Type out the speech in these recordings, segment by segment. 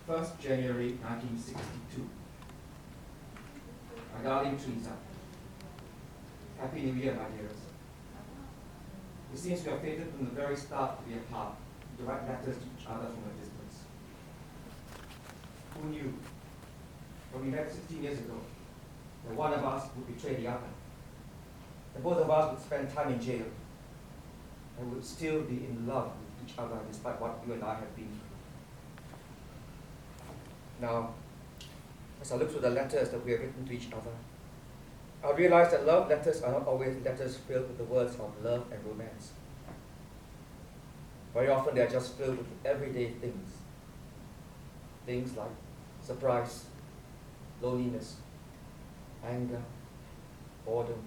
1st January 1962. My darling Teresa, Happy New Year, my dearest. It seems we are fated from the very start to be apart, to write letters to each other from a distance. Who knew, when we met 16 years ago, that one of us would betray the other, that both of us would spend time in jail, and would still be in love with each other despite what you and I have been through. Now, as I look through the letters that we have written to each other, I realize that love letters are not always letters filled with the words of love and romance. Very often they are just filled with everyday things. Things like surprise, loneliness, anger, boredom,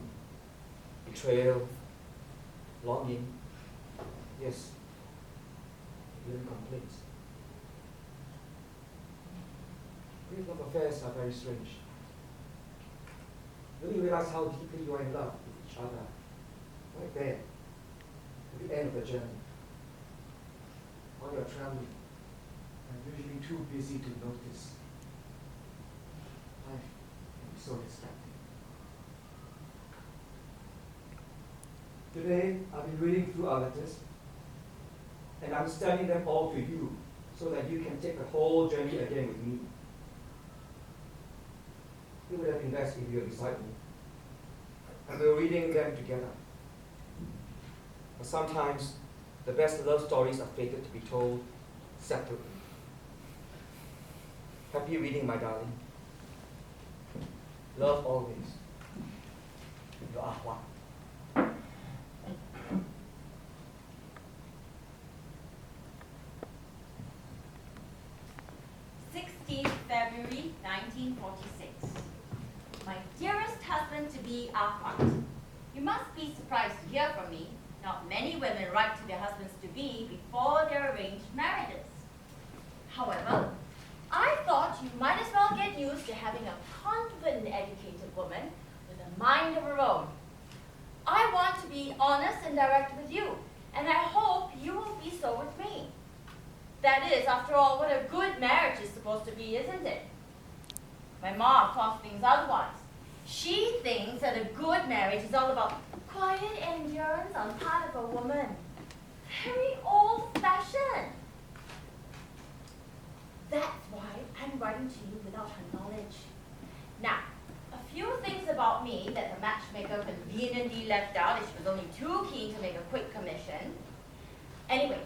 betrayal, longing, yes, even complaints. Great love affairs are very strange. When you realize how deeply you are in love with each other, right there, at the end of the journey, while you're traveling, and usually too busy to notice, life can be so distracting. Today, I've been reading through our letters, and I'm sending them all to you, so that you can take the whole journey again with me. It would have been best if you were beside me, and we were reading them together. But sometimes, the best love stories are fated to be told separately. Happy reading, my darling. Love always. You are one. 16th February 1946. My dearest husband-to-be Ahmad, you must be surprised to hear from me. Not many women write to their husbands-to-be before their arranged marriages. However, I thought you might as well get used to having a confident, educated woman with a mind of her own. I want to be honest and direct with you, and I hope you will be so with me. That is, after all, what a good marriage is supposed to be, isn't it? My mom, of course, thinks otherwise. She thinks that a good marriage is all about quiet endurance on part of a woman. Very old-fashioned. That's why I'm writing to you without her knowledge. Now, a few things about me that the matchmaker conveniently left out as she was only too keen to make a quick commission. Anyway,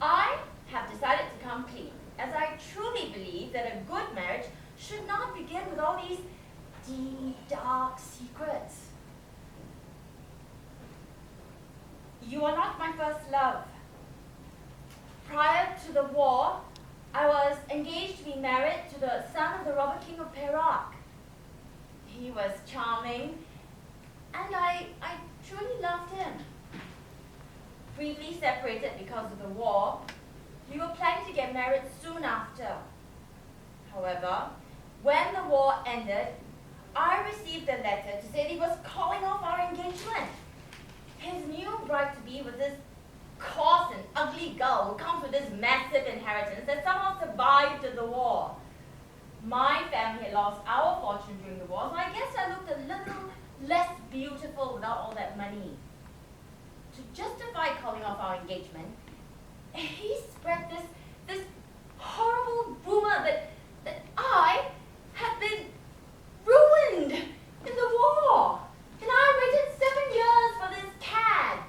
I have decided to come clean, as I truly believe that a good marriage should not begin with all these deep, dark secrets. You are not my first love. Prior to the war, I was engaged to be married to the son of the robber king of Perak. He was charming, and I truly loved him. Briefly separated because of the war, we were planning to get married soon after. However, when the war ended, I received a letter to say that he was calling off our engagement. His new bride-to-be was this coarse and ugly girl who comes with this massive inheritance that somehow survived the war. My family had lost our fortune during the war, so I guess I looked a little less beautiful without all that money. To justify calling off our engagement, he spread this horrible rumor that I had been ruined in the war. And I waited 7 years for this cad.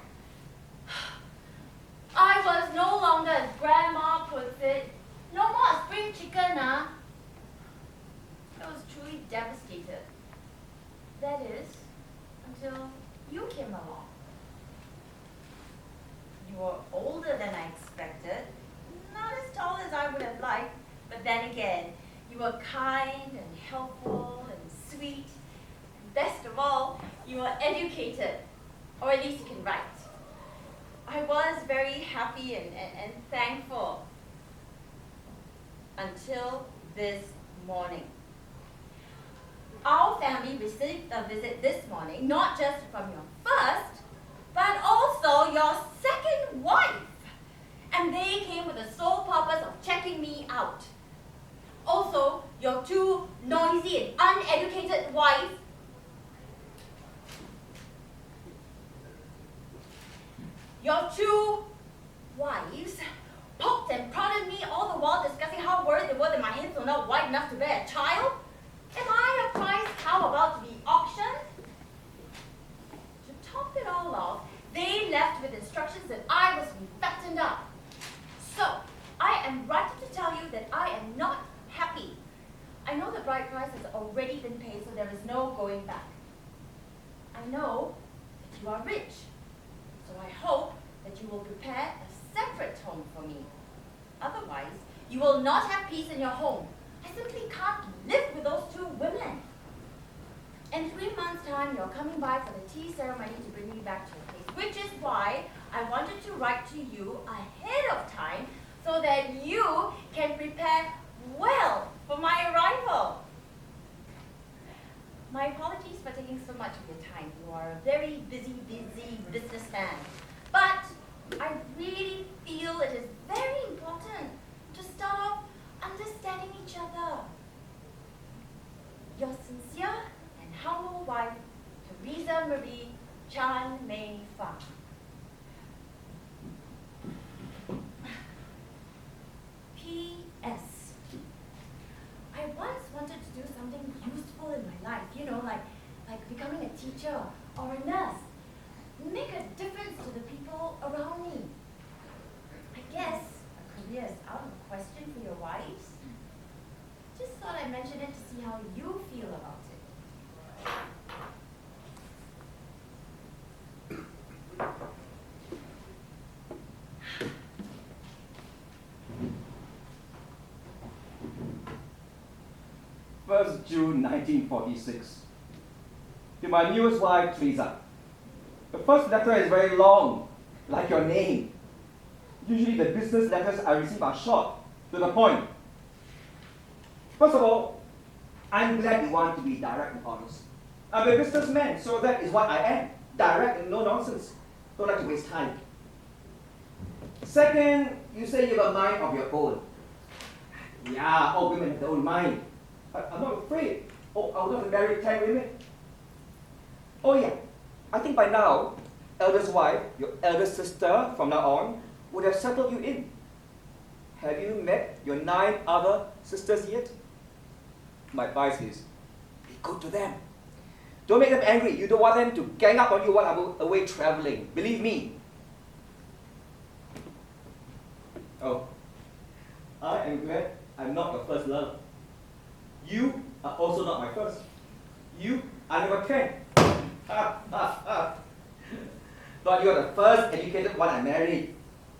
I was no longer, as Grandma puts it, no more spring chicken, I was truly devastated. That is, until you came along. You were older than I expected, not as tall as I would have liked, but then again, you were kind and helpful and sweet. And best of all, You are educated, or at least you can write. I was very happy and thankful until this morning. Our family received a visit this morning, not just from your first, but also your second wife. And they came with the sole purpose of checking me out. Also, your two noisy and uneducated wives. Your two wives poked and prodded me all the while discussing how worried they were that my hips were not wide enough to bear a child. Am I a prize cow about to be auctioned? To top it all off, they left with instructions that I was to be fattened up. So, I am writing to tell you that I am not happy. I know the bride price has already been paid, so there is no going back. I know that you are rich, so I hope that you will prepare a separate home for me. Otherwise, you will not have peace in your home. I simply can't live with those two women. In 3 months' time, you're coming by for the tea ceremony to bring me back to your place, which is why I wanted to write to you ahead of time so that you can prepare well for my arrival. My apologies for taking so much of your time. You are a very busy businessman. But I really feel it is very important to start off understanding each other. Your sincere and humble wife, Teresa Marie Chan Mei Fa. P.S. I once wanted to do something useful in my life, like becoming a teacher or a nurse. Make a difference to the people around me. I guess a career is out of the question for your wives. Just thought I'd mention it to see how you feel about it. First June 1946. To my newest wife, Teresa. The first letter is very long, like your name. Usually the business letters I receive are short, to the point. First of all, I'm glad you want to be direct and honest. I'm a businessman, so that is what I am. Direct and no nonsense. Don't like to waste time. Second, you say you have a mind of your own. Yeah, all women have their own mind. But I'm not afraid. Oh, I would not marry 10 women. Oh yeah, I think by now, eldest wife, your eldest sister from now on, would have settled you in. Have you met your 9 other sisters yet? My advice is, be good to them. Don't make them angry. You don't want them to gang up on you while I'm away traveling. Believe me. Oh, I am glad I'm not your first love. You are also not my first. You are number 10. But you are the first educated one I married.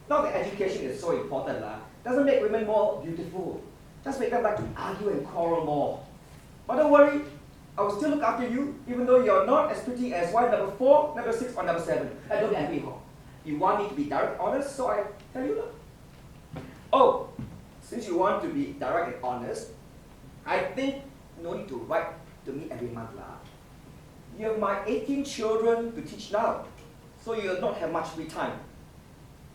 Not that education is so important, doesn't make women more beautiful. Just make them like to argue and quarrel more. But don't worry, I will still look after you, even though you're not as pretty as wife number 4, number 6, or number 7. And don't be angry, Ho. You want me to be direct, honest, so I tell you that. Oh, since you want to be direct and honest, I think no need to write to me every month, You have my 18 children to teach now, so you will not have much free time.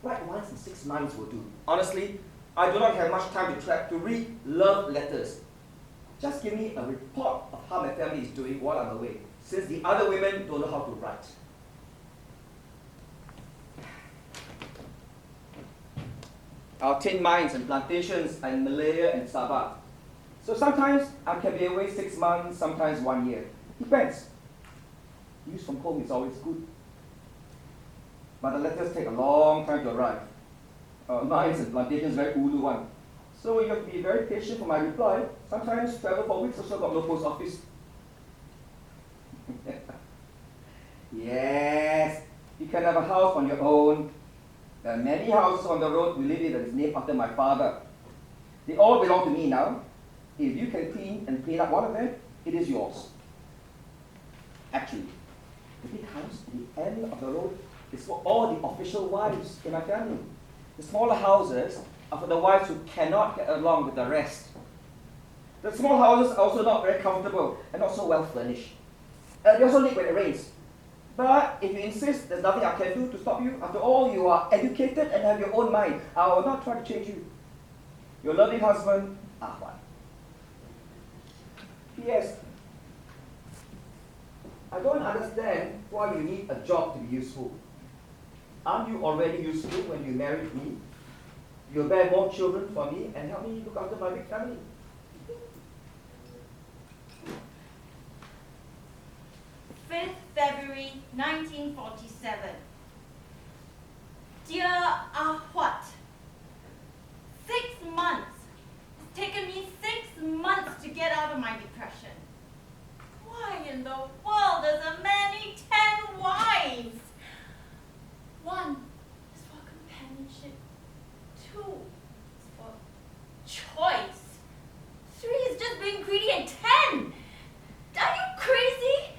Write once in 6 months will do. Honestly, I do not have much time to read love letters. Just give me a report of how my family is doing while I'm away, since the other women don't know how to write. Our tin mines and plantations are in Malaya and Sabah. So sometimes I can be away 6 months, sometimes 1 year. Depends. News from home is always good. But the letters take a long time to arrive. Mines and plantations very ulu one. So you have to be very patient for my reply. Sometimes travel for weeks or so, got no post office. Yes, you can have a house on your own. There are many houses on the road we live in that is named after my father. They all belong to me now. If you can clean up one of them, it is yours. Actually, sometimes the end of the road is for all the official wives in my family. The smaller houses are for the wives who cannot get along with the rest. The small houses are also not very comfortable and not so well furnished. They also leak when it rains. But if you insist, there's nothing I can do to stop you. After all, you are educated and have your own mind. I will not try to change you. Your loving husband, Ahwan. P.S. I don't understand why you need a job to be useful. Aren't you already useful when you married me? You'll bear more children for me and help me look after my big family. February 1947. Dear Ahwat, 6 months. It's taken me 6 months to get out of my depression. Why in the world does a man need 10 wives? 1 is for companionship. 2 is for choice. 3 is just being greedy, and 10! Are you crazy?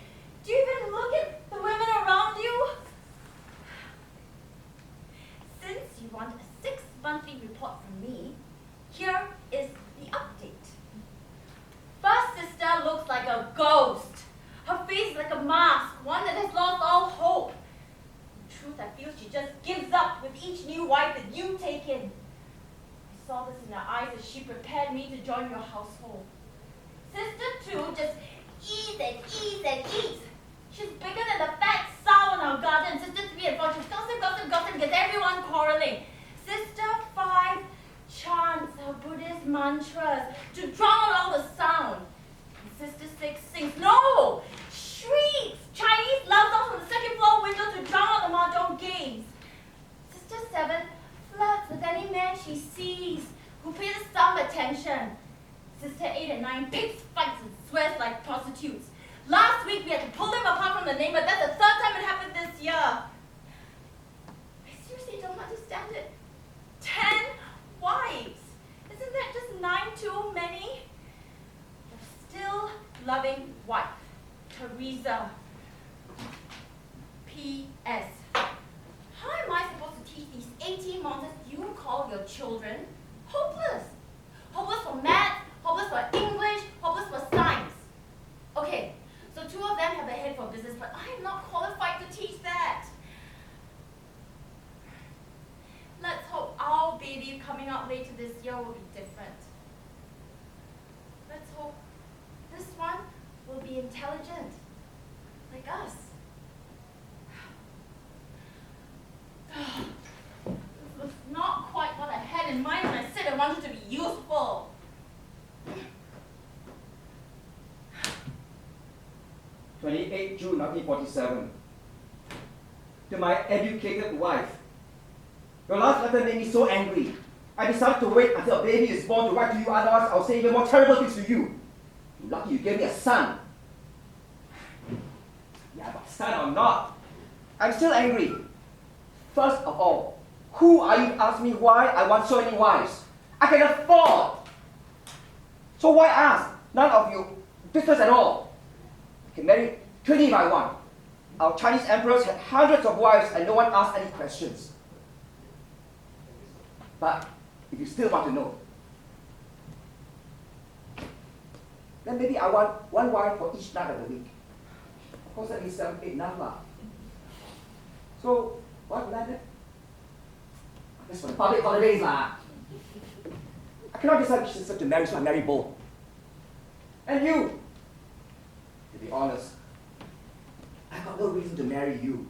Do you even look at the women around you? Since you want a 6-monthly report from me, here is the update. First sister looks like a ghost. Her face is like a mask, one that has lost all hope. In truth, I feel she just gives up with each new wife that you take in. I saw this in her eyes as she prepared me to join your household. Sister 2 just eats and eats and eats. She's bigger than the fat sow in our garden. Sister 3 and 4 just gossip, gets everyone quarreling. Sister 5 chants her Buddhist mantras to drown out all the sound. And Sister 6 sings, no, shrieks, Chinese love songs from the second floor window to drown out the mahjong games. Sister 7 flirts with any man she sees who pays some attention. Sister 8 and 9 picks fights and swears like prostitutes. Last week we had to pull them apart from the name, but that's the 3rd time it happened this year. I seriously don't understand it. 10 wives. Isn't that just 9 too many? Your still loving wife, Teresa. P.S. How am I supposed to teach these 18 monsters you call your children? Hopeless. Hopeless for math, hopeless for English, hopeless for science. Okay, so 2 of them have a head for business, but I am not qualified to teach that. Let's hope our baby coming out later this year will be different. Let's hope this one will be intelligent, like us. This was not quite what I had in mind when I said I wanted to be useful. 28 June 1947. To my educated wife. Your last letter made me so angry. I decided to wait until a baby is born to write to you, otherwise I'll say even more terrible things to you. You're lucky you gave me a son. Yeah, but son or not, I'm still angry. First of all, who are you to ask me why I want so many wives? I can afford. So why ask? None of you business at all. I can marry 20 if I want. Our Chinese emperors had hundreds of wives and no one asked any questions. But if you still want to know, then maybe I want 1 wife for each night of the week. Of course, that means 7, 8 enough lah. So, what will I do? That's for the public holidays lah. I cannot decide which sister to marry, so I marry both. And you, to be honest, I got no reason to marry you.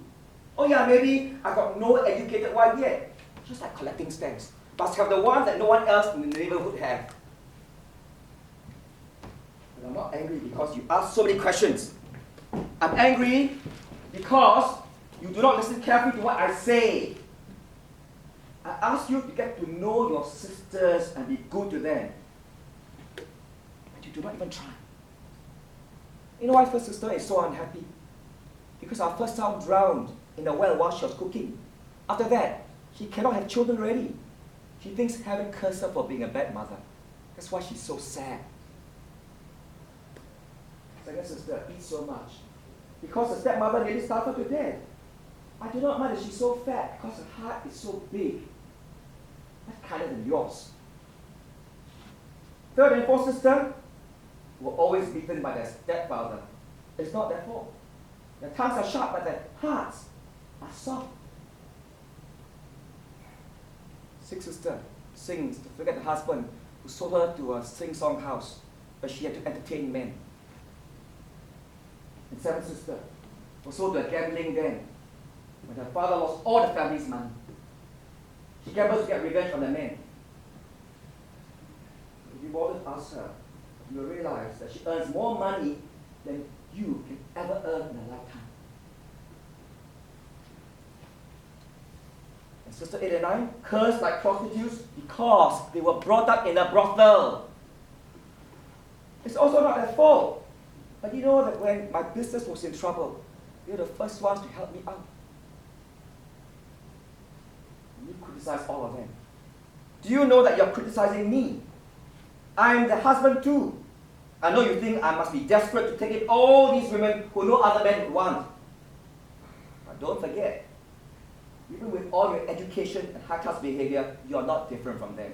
Oh yeah, maybe I got no educated wife yet. Just like collecting stamps. Must have the one that no one else in the neighborhood have. But I'm not angry because you ask so many questions. I'm angry because you do not listen carefully to what I say. I ask you to get to know your sisters and be good to them. But you do not even try. You know why first sister is so unhappy? Because our first child drowned in the well while she was cooking. After that, she cannot have children already. She thinks heaven cursed her for being a bad mother. That's why she's so sad. Second sister eats so much because the stepmother nearly starved her to death. I do not mind that she's so fat because her heart is so big. That's kinder than yours. Third and fourth sister were always beaten by their stepfather. It's not their fault. Their tongues are sharp, but their hearts are soft. Sixth sister sings to forget the husband who sold her to a sing-song house where she had to entertain men. And seventh sister was sold to a gambling den when her father lost all the family's money. She gambles to get revenge on the men. If you bother to ask her, you will realize that she earns more money than you can ever earn in a lifetime. And Sister 8 and 9 cursed like prostitutes because they were brought up in a brothel. It's also not their fault. But you know that when my business was in trouble, they were the first ones to help me out. You criticize all of them. Do you know that you're criticizing me? I'm the husband too. I know you think I must be desperate to take in all these women who no other men would want. But don't forget, even with all your education and high-class behavior, you're not different from them.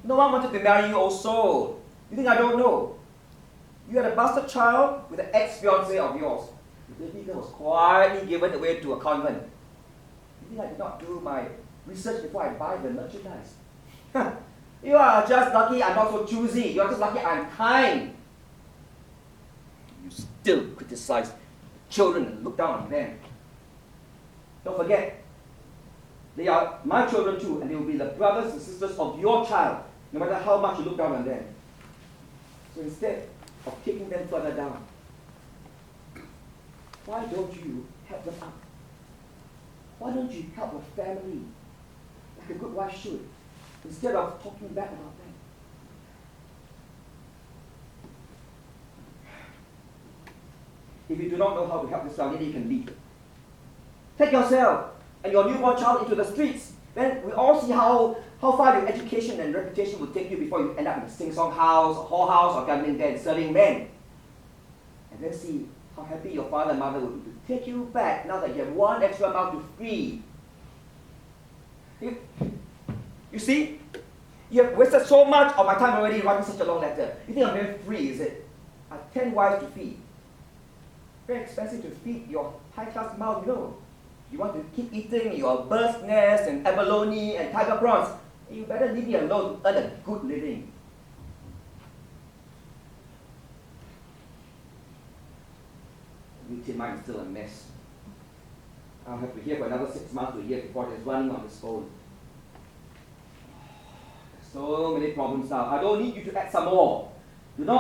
No one wanted to marry you also. You think I don't know? You had a bastard child with an ex-fiancé of yours. The baby girl was quietly given away to a convent. You think I did not do my research before I buy the merchandise? You are just lucky I'm not so choosy. You are just lucky I'm kind. You still criticize children and look down on them. Don't forget, they are my children too, and they will be the brothers and sisters of your child, no matter how much you look down on them. So instead of kicking them further down, why don't you help them up? Why don't you help your family like a good wife should, instead of talking bad about them? If you do not know how to help this family, you can leave. Take yourself and your newborn child into the streets. Then we all see how far your education and reputation will take you before you end up in a sing-song house, or whorehouse, or gambling den, serving men. And then see how happy your father and mother will be to take you back now that you have one extra mouth to feed. You see? You have wasted so much of my time already writing such a long letter. You think I'm very free, is it? I have 10 wives to feed. Very expensive to feed your high-class mouth, you know. You want to keep eating your bird's nest and abalone and tiger prawns, you better leave me alone to earn a good living. Mine is still a mess. I'll have to hear for another 6 months to a year before it's running on its own. There's so many problems now. I don't need you to add some more. Do not